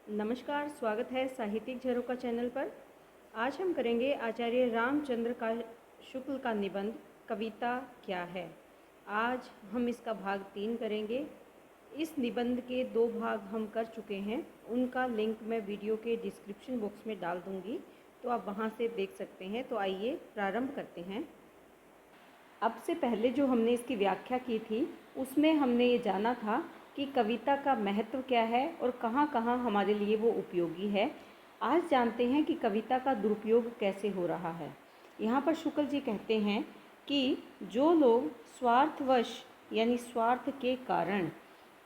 नमस्कार, स्वागत है साहित्यिक झरोखा चैनल पर। आज हम करेंगे आचार्य रामचंद्र का शुक्ल का निबंध कविता क्या है। आज हम इसका भाग 3 करेंगे। इस निबंध के 2 भाग हम कर चुके हैं, उनका लिंक मैं वीडियो के डिस्क्रिप्शन बॉक्स में डाल दूंगी, तो आप वहां से देख सकते हैं। तो आइए प्रारंभ करते हैं। अब से पहले जो हमने इसकी व्याख्या की थी, उसमें हमने ये जाना था कि कविता का महत्व क्या है और कहाँ कहाँ हमारे लिए वो उपयोगी है। आज जानते हैं कि कविता का दुरुपयोग कैसे हो रहा है। यहाँ पर शुक्ल जी कहते हैं कि जो लोग स्वार्थवश यानी स्वार्थ के कारण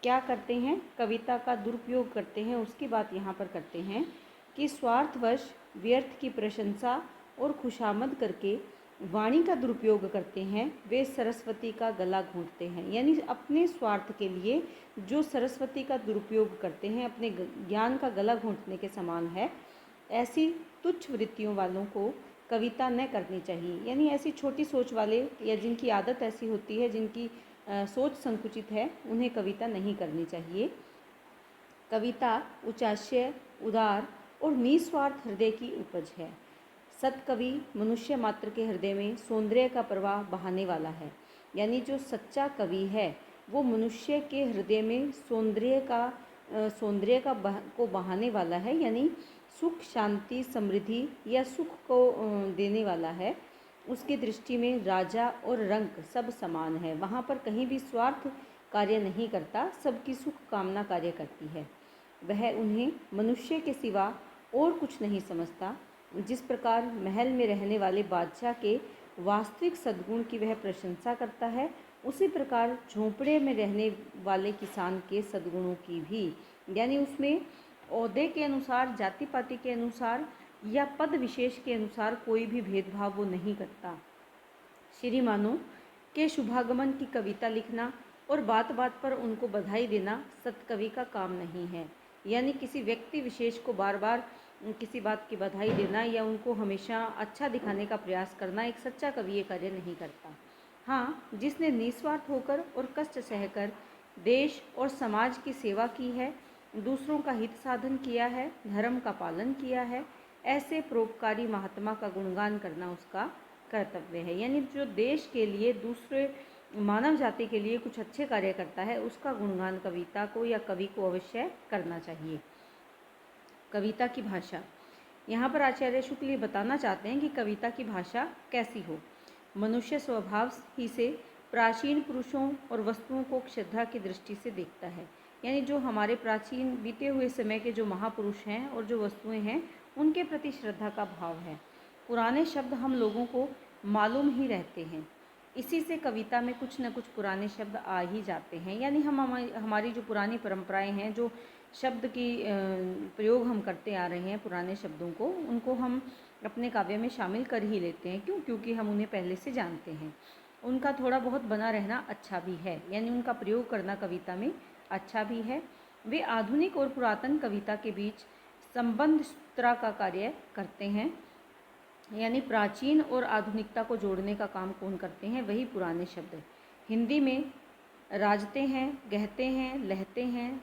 क्या करते हैं, कविता का दुरुपयोग करते हैं, उसकी बात यहाँ पर करते हैं कि स्वार्थवश व्यर्थ की प्रशंसा और खुशामद करके वाणी का दुरुपयोग करते हैं, वे सरस्वती का गला घोंटते हैं। यानी अपने स्वार्थ के लिए जो सरस्वती का दुरुपयोग करते हैं, अपने ज्ञान का गला घोंटने के समान है। ऐसी तुच्छ वृत्तियों वालों को कविता न करनी चाहिए। यानी ऐसी छोटी सोच वाले या जिनकी आदत ऐसी होती है, जिनकी सोच संकुचित है, उन्हें कविता नहीं करनी चाहिए। कविता उचाश्य, उदार और निस्वार्थ हृदय की उपज है। सत्कवि मनुष्य मात्र के हृदय में सौंदर्य का प्रवाह बहाने वाला है। यानी जो सच्चा कवि है वो मनुष्य के हृदय में सौंदर्य को बहाने वाला है। यानी सुख, शांति, समृद्धि या सुख को देने वाला है। उसकी दृष्टि में राजा और रंक सब समान है। वहाँ पर कहीं भी स्वार्थ कार्य नहीं करता, सबकी सुख कामना कार्य करती है। वह उन्हें मनुष्य के सिवा और कुछ नहीं समझता। जिस प्रकार महल में रहने वाले बादशाह के वास्तविक सद्गुण की वह प्रशंसा करता है, उसी प्रकार झोंपड़े में रहने वाले किसान के सद्गुणों की भी। यानी उसमें ओहदे के अनुसार, जाति पाति के अनुसार या पद विशेष के अनुसार कोई भी भेदभाव वो नहीं करता। श्रीमानों के शुभागमन की कविता लिखना और बात बात पर उनको बधाई देना सत्कवि का काम नहीं है। यानी किसी व्यक्ति विशेष को बार बार किसी बात की बधाई देना या उनको हमेशा अच्छा दिखाने का प्रयास करना एक सच्चा कवि ये कार्य नहीं करता। हाँ, जिसने निस्वार्थ होकर और कष्ट सहकर देश और समाज की सेवा की है, दूसरों का हित साधन किया है, धर्म का पालन किया है, ऐसे परोपकारी महात्मा का गुणगान करना उसका कर्तव्य है। यानी जो देश के लिए, दूसरे मानव जाति के लिए कुछ अच्छे कार्य करता है, उसका गुणगान कविता को या कवि को अवश्य करना चाहिए। कविता की भाषा, यहाँ पर आचार्य शुक्ल ये बताना चाहते हैं कि कविता की भाषा कैसी हो। मनुष्य स्वभाव ही से प्राचीन पुरुषों और वस्तुओं को श्रद्धा की दृष्टि से देखता है। यानी जो हमारे प्राचीन बीते हुए समय के जो महापुरुष हैं और जो वस्तुएं हैं, उनके प्रति श्रद्धा का भाव है। पुराने शब्द हम लोगों को मालूम ही रहते हैं, इसी से कविता में कुछ न कुछ पुराने शब्द आ ही जाते हैं। यानी हमारी जो पुरानी परंपराएं हैं, जो शब्द की प्रयोग हम करते आ रहे हैं पुराने शब्दों को, उनको हम अपने काव्य में शामिल कर ही लेते हैं। क्यों? क्योंकि हम उन्हें पहले से जानते हैं। उनका थोड़ा बहुत बना रहना अच्छा भी है, यानी उनका प्रयोग करना कविता में अच्छा भी है। वे आधुनिक और पुरातन कविता के बीच संबंध सूत्रा का कार्य करते हैं। यानी प्राचीन और आधुनिकता को जोड़ने का काम कौन करते हैं? वही पुराने शब्द। हिंदी में राजते हैं, गहते हैं, लहते हैं,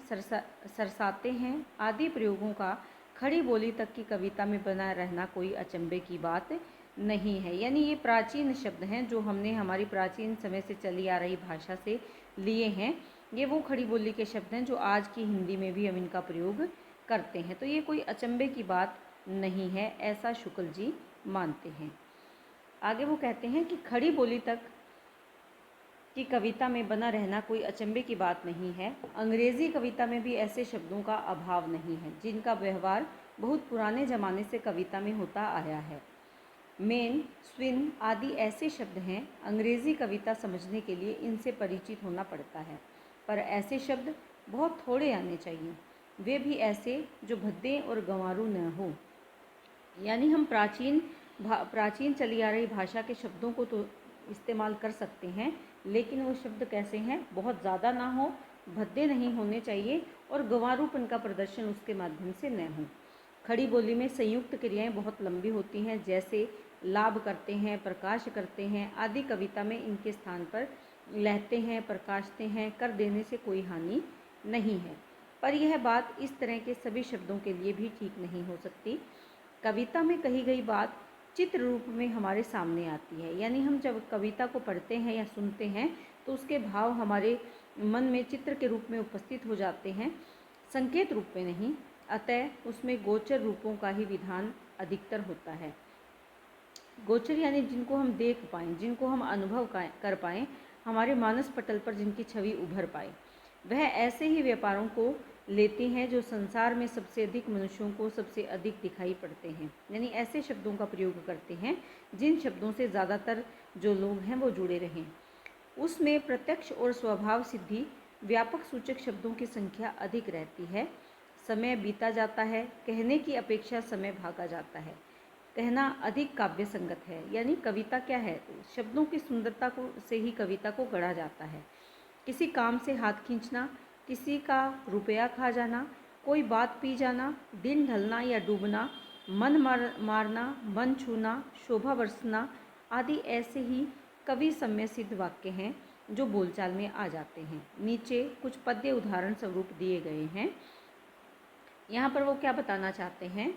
सरसाते हैं आदि प्रयोगों का खड़ी बोली तक की कविता में बना रहना कोई अचंभे की बात नहीं है। यानी ये प्राचीन शब्द हैं जो हमने हमारी प्राचीन समय से चली आ रही भाषा से लिए हैं। ये वो खड़ी बोली के शब्द हैं जो आज की हिंदी में भी हम इनका प्रयोग करते हैं। तो ये कोई अचंभे की बात नहीं है, ऐसा शुक्ल जी मानते हैं। आगे वो कहते हैं कि खड़ी बोली तक की कविता में बना रहना कोई अचंभे की बात नहीं है। अंग्रेज़ी कविता में भी ऐसे शब्दों का अभाव नहीं है जिनका व्यवहार बहुत पुराने ज़माने से कविता में होता आया है। मेन, स्विन आदि ऐसे शब्द हैं, अंग्रेज़ी कविता समझने के लिए इनसे परिचित होना पड़ता है, पर ऐसे शब्द बहुत थोड़े आने चाहिए, वे भी ऐसे जो भद्दे और गंवारू न हो। यानी हम प्राचीन चली आ रही भाषा के शब्दों को तो इस्तेमाल कर सकते हैं, लेकिन वो शब्द कैसे हैं? बहुत ज़्यादा ना हो, भद्दे नहीं होने चाहिए और गंवारूपन का प्रदर्शन उसके माध्यम से न हो। खड़ी बोली में संयुक्त क्रियाएं बहुत लंबी होती हैं, जैसे लाभ करते हैं, प्रकाश करते हैं आदि। कविता में इनके स्थान पर लहते हैं, प्रकाशते हैं कर देने से कोई हानि नहीं है। पर यह बात इस तरह के सभी शब्दों के लिए भी ठीक नहीं हो सकती। कविता में कही गई बात चित्र रूप में हमारे सामने आती है, यानी हम जब कविता को पढ़ते हैं या सुनते हैं तो उसके भाव हमारे मन में चित्र के रूप में उपस्थित हो जाते हैं, संकेत रूप में नहीं। अतः उसमें गोचर रूपों का ही विधान अधिकतर होता है। गोचर यानी जिनको हम देख पाएँ, जिनको हम अनुभव कर पाएँ, हमारे मानस पटल पर जिनकी छवि उभर पाए। वह ऐसे ही व्यापारों को लेते हैं जो संसार में सबसे अधिक मनुष्यों को सबसे अधिक दिखाई पड़ते हैं, यानी ऐसे शब्दों का प्रयोग करते हैं जिन शब्दों से ज़्यादातर जो लोग हैं वो जुड़े रहें। उसमें प्रत्यक्ष और स्वभाव सिद्धि व्यापक सूचक शब्दों की संख्या अधिक रहती है। समय बीता जाता है, कहने की अपेक्षा समय भागा जाता है। कहना अधिक काव्य संगत है, यानी कविता क्या है, शब्दों की सुंदरता को से ही कविता को गढ़ा जाता है। किसी काम से हाथ खींचना, किसी का रुपया खा जाना, कोई बात पी जाना, दिन ढलना या डूबना, मन मारना, मन छूना, शोभा बरसना आदि ऐसे ही कवि समय सिद्ध वाक्य हैं जो बोलचाल में आ जाते हैं। नीचे कुछ पद्य उदाहरण स्वरूप दिए गए हैं। यहाँ पर वो क्या बताना चाहते हैं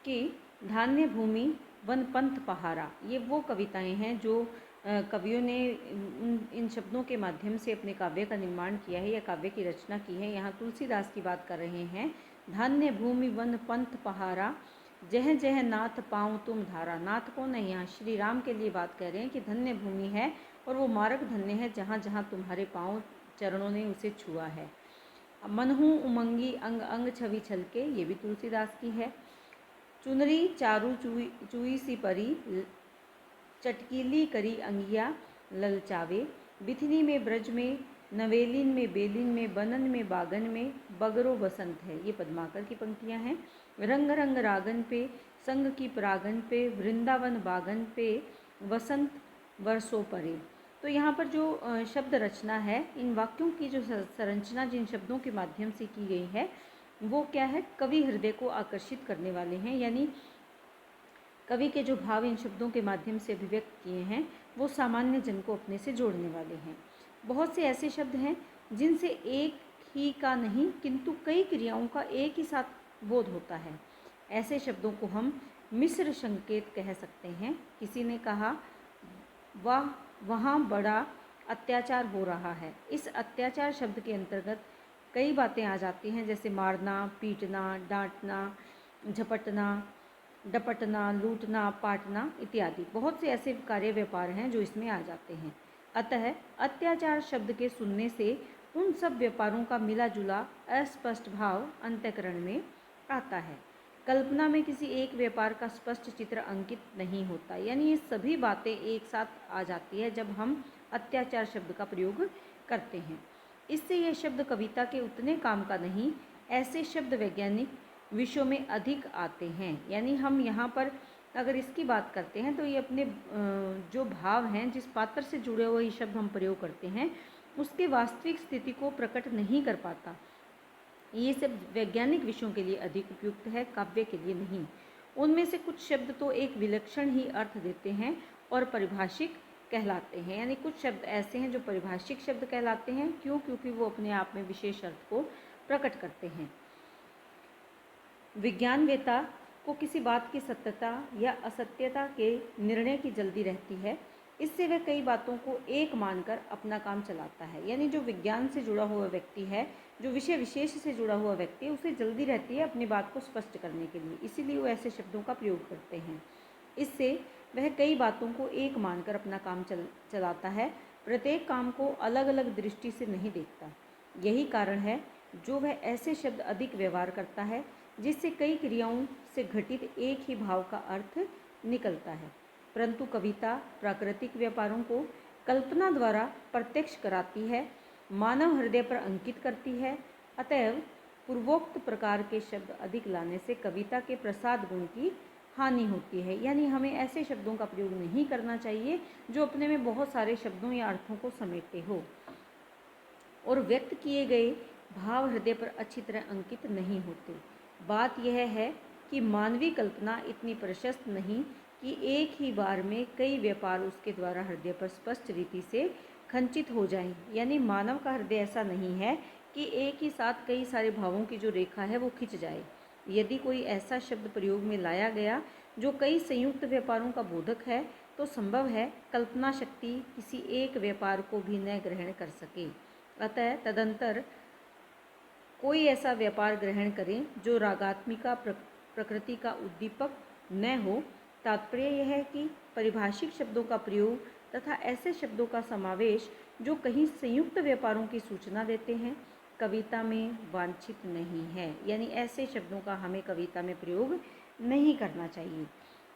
कि धान्य भूमि वन पंथ पहारा, ये वो कविताएं हैं जो कवियों ने इन शब्दों के माध्यम से अपने काव्य का निर्माण किया है या काव्य की रचना की है। यहाँ तुलसीदास की बात कर रहे हैं। धान्य भूमि वन पंथ पहारा, जह जह नाथ पाऊँ तुम धारा। नाथ कौन है, यहाँ श्री राम के लिए बात कर रहे हैं कि धन्य भूमि है और वो मार्ग धन्य है जहाँ जहाँ तुम्हारे पाँव चरणों ने उसे छुआ है। मनहूँ उमंगी अंग अंग छवि छलके, ये भी तुलसीदास की है। चुनरी चारू चुई सी परी, चटकीली करी अंगिया ललचावे। बिथनी में ब्रज में, नवेलिन में बेलिन में, बनन में बागन में, बगरो बसंत है। ये पद्माकर की पंक्तियां हैं। रंग रंग रागन पे, संग की परागन पे, वृंदावन बागन पे, वसंत वर्षों परे। तो यहाँ पर जो शब्द रचना है, इन वाक्यों की जो संरचना जिन शब्दों के माध्यम से की गई है वो क्या है, कवि हृदय को आकर्षित करने वाले हैं, यानी कवि के जो भाव इन शब्दों के माध्यम से अभिव्यक्त किए हैं वो सामान्य जन को अपने से जोड़ने वाले हैं। बहुत से ऐसे शब्द हैं जिनसे एक ही का नहीं किंतु कई क्रियाओं का एक ही साथ बोध होता है। ऐसे शब्दों को हम मिश्र संकेत कह सकते हैं। किसी ने कहा वाह वहाँ बड़ा अत्याचार हो रहा है। इस अत्याचार शब्द के अंतर्गत कई बातें आ जाती हैं, जैसे मारना, पीटना, डांटना, झपटना, डपटना, लूटना, पाटना इत्यादि। बहुत से ऐसे कार्य व्यापार हैं जो इसमें आ जाते हैं। अतः अत्याचार शब्द के सुनने से उन सब व्यापारों का मिला जुला अस्पष्ट भाव अंतःकरण में आता है। कल्पना में किसी एक व्यापार का स्पष्ट चित्र अंकित नहीं होता, यानी ये सभी बातें एक साथ आ जाती है जब हम अत्याचार शब्द का प्रयोग करते हैं। इससे यह शब्द कविता के उतने काम का नहीं, ऐसे शब्द वैज्ञानिक विषयों में अधिक आते हैं। यानी हम यहाँ पर अगर इसकी बात करते हैं तो ये अपने जो भाव हैं, जिस पात्र से जुड़े हुए शब्द हम प्रयोग करते हैं उसके वास्तविक स्थिति को प्रकट नहीं कर पाता। ये सब वैज्ञानिक विषयों के लिए अधिक उपयुक्त है, काव्य के लिए नहीं। उनमें से कुछ शब्द तो एक विलक्षण ही अर्थ देते हैं और परिभाषिक कहलाते हैं, यानी कुछ शब्द ऐसे हैं जो परिभाषिक शब्द कहलाते हैं। क्यों? क्योंकि वो अपने आप में विशेष अर्थ को प्रकट करते हैं। विज्ञानवेत्ता को किसी बात की सत्यता या असत्यता के निर्णय की जल्दी रहती है, इससे वह कई बातों को एक मानकर अपना काम चलाता है। यानी जो विज्ञान से जुड़ा हुआ व्यक्ति है, जो विषय विशेष से जुड़ा हुआ व्यक्ति है, उसे जल्दी रहती है अपनी बात को स्पष्ट करने के लिए, इसीलिए वो ऐसे शब्दों का प्रयोग करते हैं। इससे वह कई बातों को एक मानकर अपना काम चलाता है, प्रत्येक काम को अलग अलग दृष्टि से नहीं देखता। यही कारण है जो वह ऐसे शब्द अधिक व्यवहार करता है जिससे कई क्रियाओं से घटित एक ही भाव का अर्थ निकलता है। परंतु कविता प्राकृतिक व्यापारों को कल्पना द्वारा प्रत्यक्ष कराती है, मानव हृदय पर अंकित करती है। अतएव पूर्वोक्त प्रकार के शब्द अधिक लाने से कविता के प्रसाद गुण की हानि होती है। यानी हमें ऐसे शब्दों का प्रयोग नहीं करना चाहिए जो अपने में बहुत सारे शब्दों या अर्थों को समेटे हो और व्यक्त किए गए भाव हृदय पर अच्छी तरह अंकित नहीं होते। बात यह है कि मानवीय कल्पना इतनी प्रशस्त नहीं कि एक ही बार में कई व्यापार उसके द्वारा हृदय पर स्पष्ट रीति से खंचित हो जाएं। यानी मानव का हृदय ऐसा नहीं है कि एक ही साथ कई सारे भावों की जो रेखा है वो खिंच जाए। यदि कोई ऐसा शब्द प्रयोग में लाया गया जो कई संयुक्त व्यापारों का बोधक है, तो संभव है कल्पना शक्ति किसी एक व्यापार को भी न ग्रहण कर सके। अतः तदंतर कोई ऐसा व्यापार ग्रहण करें जो रागात्मिका प्रकृति का उद्दीपक न हो। तात्पर्य यह है कि परिभाषिक शब्दों का प्रयोग तथा ऐसे शब्दों का समावेश जो कहीं संयुक्त व्यापारों की सूचना देते हैं, कविता में वांछित नहीं है। यानी ऐसे शब्दों का हमें कविता में प्रयोग नहीं करना चाहिए।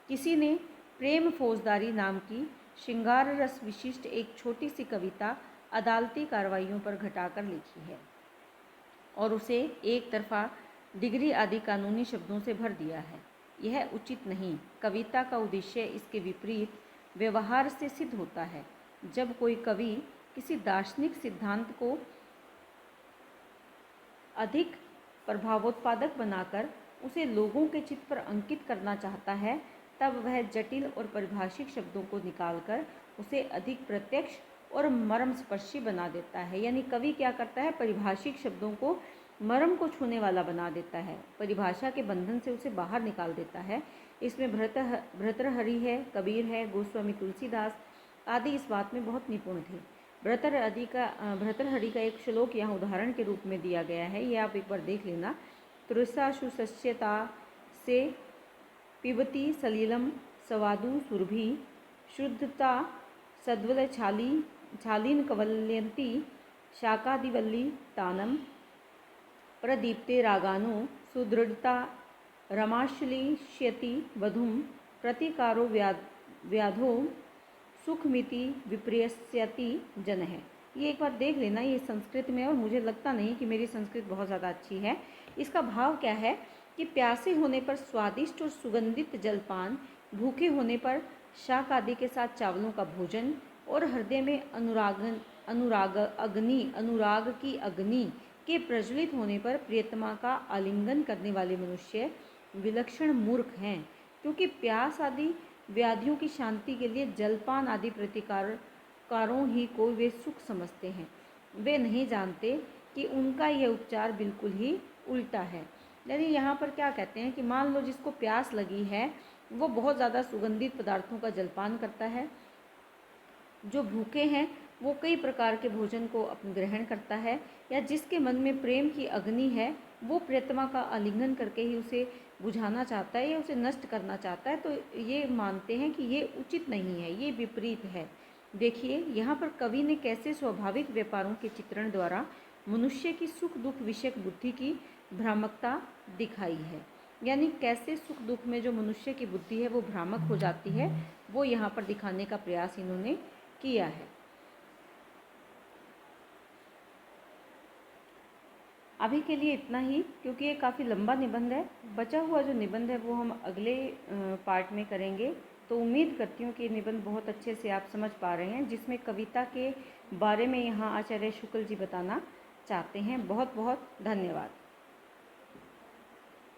किसी ने प्रेम फौजदारी नाम की श्रृंगार रस विशिष्ट एक छोटी सी कविता अदालती कार्रवाइयों पर घटाकर लिखी है और उसे एक तरफा डिग्री आदि कानूनी शब्दों से भर दिया है। यह उचित नहीं। कविता का उद्देश्य इसके विपरीत व्यवहार से सिद्ध होता है। जब कोई कवि किसी दार्शनिक सिद्धांत को अधिक प्रभावोत्पादक बनाकर उसे लोगों के चित्त पर अंकित करना चाहता है, तब वह जटिल और परिभाषिक शब्दों को निकालकर उसे अधिक प्रत्यक्ष और मर्मस्पर्शी बना देता है। यानी कवि क्या करता है, परिभाषिक शब्दों को मर्म को छूने वाला बना देता है, परिभाषा के बंधन से उसे बाहर निकाल देता है। इसमें भर्तृहरि है, कबीर है, गोस्वामी तुलसीदास आदि इस बात में बहुत निपुण थे। भर्तृहरि का एक श्लोक यहाँ उदाहरण के रूप में दिया गया है, ये आप एक बार देख लेना। तृषाशु सस्यता से पिबती सलीलम सवादु सुरभि शुद्धता सद्वल छालीन कवल्यंती शाकादिवल्ली तानम प्रदीप्ते रागानो सुदृढ़ता रमाश्लिष्यति वधुम प्रतिकारो व्याधो सुखमिति विप्रियस्यति जन है। ये एक बार देख लेना, ये संस्कृत में, और मुझे लगता नहीं कि मेरी संस्कृत बहुत ज़्यादा अच्छी है। इसका भाव क्या है कि प्यासे होने पर स्वादिष्ट और सुगंधित जलपान, भूखे होने पर शाक आदि के साथ चावलों का भोजन, और हृदय में अनुराग की अग्नि के प्रज्वलित होने पर प्रियतमा का आलिंगन करने वाले मनुष्य विलक्षण मूर्ख हैं, क्योंकि प्यास आदि व्याधियों की शांति के लिए जलपान आदि प्रतिकारों ही को वे सुख समझते हैं। वे नहीं जानते कि उनका यह उपचार बिल्कुल ही उल्टा है। यानी यहाँ पर क्या कहते हैं कि मान लो जिसको प्यास लगी है वो बहुत ज़्यादा सुगंधित पदार्थों का जलपान करता है, जो भूखे हैं वो कई प्रकार के भोजन को ग्रहण करता है, या जिसके मन में प्रेम की अग्नि है वो प्रियतमा का आलिंगन करके ही उसे बुझाना चाहता है या उसे नष्ट करना चाहता है। तो ये मानते हैं कि ये उचित नहीं है, ये विपरीत है। देखिए यहाँ पर कवि ने कैसे स्वाभाविक व्यापारों के चित्रण द्वारा मनुष्य की सुख दुख विषयक बुद्धि की भ्रामकता दिखाई है। यानी कैसे सुख दुख में जो मनुष्य की बुद्धि है वो भ्रामक हो जाती है, वो यहाँ पर दिखाने का प्रयास इन्होंने किया है। अभी के लिए इतना ही, क्योंकि ये काफ़ी लंबा निबंध है। बचा हुआ जो निबंध है वो हम अगले पार्ट में करेंगे। तो उम्मीद करती हूँ कि निबंध बहुत अच्छे से आप समझ पा रहे हैं, जिसमें कविता के बारे में यहाँ आचार्य शुक्ल जी बताना चाहते हैं। बहुत बहुत धन्यवाद।